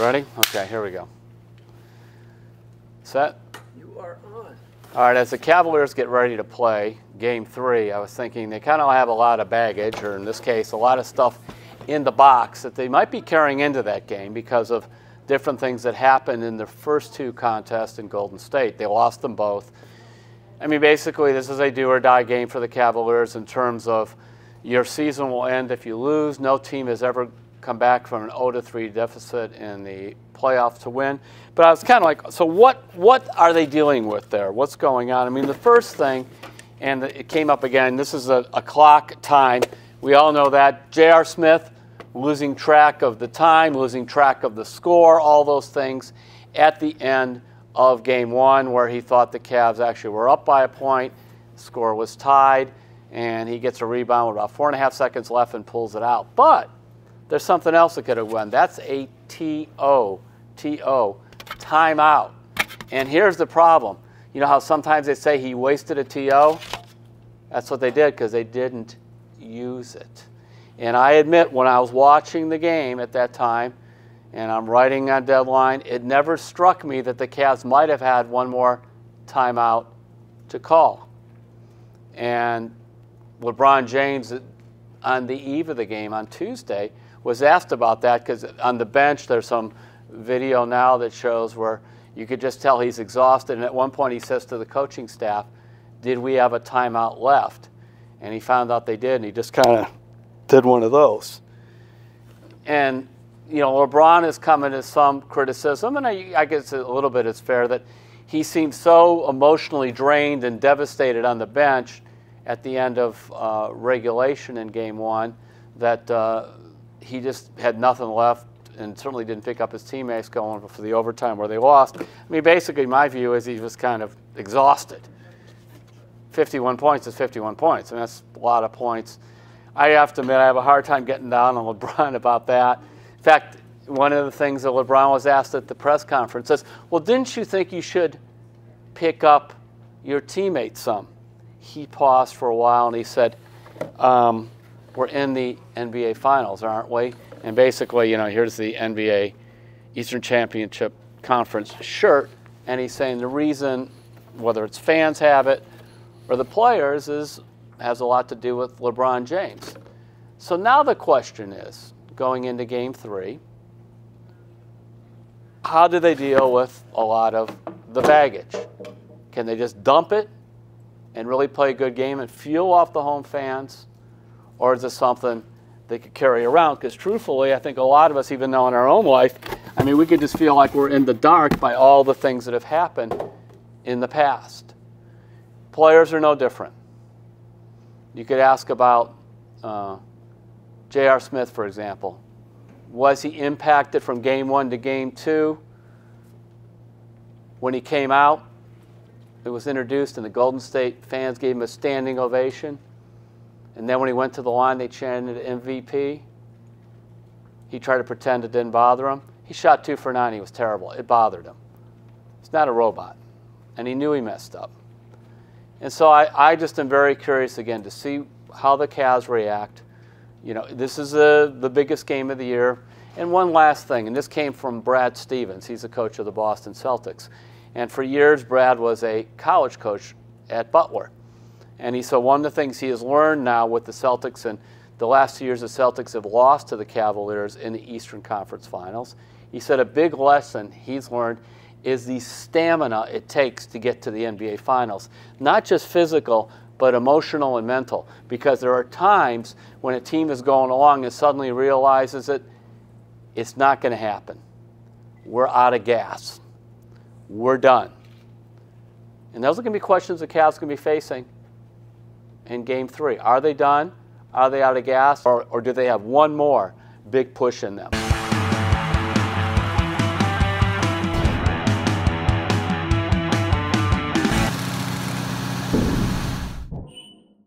Ready? Okay, here we go. Set? You are on. All right, as the Cavaliers get ready to play Game 3, I was thinking they kind of have a lot of baggage, or in this case, a lot of stuff in the box that they might be carrying into that game because of different things that happened in the first two contests in Golden State. They lost them both. I mean, basically, this is a do-or-die game for the Cavaliers in terms of your season will end if you lose. No team has ever come back from an 0-3 deficit in the playoffs to win. But I was kind of like, so what are they dealing with there? What's going on? I mean, the first thing, and it came up again, this is a clock time. We all know that. J.R. Smith losing track of the time, losing track of the score, all those things at the end of Game 1 where he thought the Cavs actually were up by a point, the score was tied, and he gets a rebound with about 4.5 seconds left and pulls it out. But there's something else that could have won. That's a TO, timeout. And here's the problem. You know how sometimes they say he wasted a TO? That's what they did because they didn't use it. And I admit, when I was watching the game at that time, and I'm writing on deadline, it never struck me that the Cavs might have had one more timeout to call. And LeBron-James, on the eve of the game on Tuesday, was asked about that because on the bench there's some video now that shows where you could just tell he's exhausted. And at one point he says to the coaching staff, did we have a timeout left? And he found out they did, and he just kind of did one of those. And, you know, LeBron has come into some criticism, and I guess a little bit it's fair that he seemed so emotionally drained and devastated on the bench at the end of regulation in Game 1 that he just had nothing left and certainly didn't pick up his teammates going for the overtime where they lost. I mean, basically my view is he was kind of exhausted. 51 points is 51 points, and that's a lot of points. I have to admit I have a hard time getting down on LeBron about that. In fact, one of the things that LeBron was asked at the press conference is, well, didn't you think you should pick up your teammates some? He paused for a while and he said, we're in the NBA Finals, aren't we? And basically, you know, here's the NBA Eastern Championship Conference shirt, and he's saying the reason, whether it's fans have it or the players, has a lot to do with LeBron James. So now the question is, going into Game 3, how do they deal with a lot of the baggage? Can they just dump it and really play a good game and fuel off the home fans? Or is this something they could carry around? Because truthfully, I think a lot of us, even though in our own life, I mean, we could just feel like we're in the dark by all the things that have happened in the past. Players are no different. You could ask about J.R. Smith, for example. Was he impacted from Game 1 to Game 2? When he came out, it was introduced, and the Golden State fans gave him a standing ovation. And then when he went to the line, they chanted MVP. He tried to pretend it didn't bother him. He shot 2 for 9. He was terrible. It bothered him. He's not a robot. And he knew he messed up. And so I just am very curious, again, to see how the Cavs react. You know, this is the biggest game of the year. And one last thing, and this came from Brad Stevens. He's the coach of the Boston Celtics. And for years, Brad was a college coach at Butler. And he said one of the things he has learned now with the Celtics, and the last 2 years the Celtics have lost to the Cavaliers in the Eastern Conference Finals, he said a big lesson he's learned is the stamina it takes to get to the NBA Finals. Not just physical, but emotional and mental. Because there are times when a team is going along and suddenly realizes that it's not going to happen. We're out of gas. We're done. And those are going to be questions the Cavs are going to be facing in Game 3. Are they done? Are they out of gas? Or do they have one more big push in them?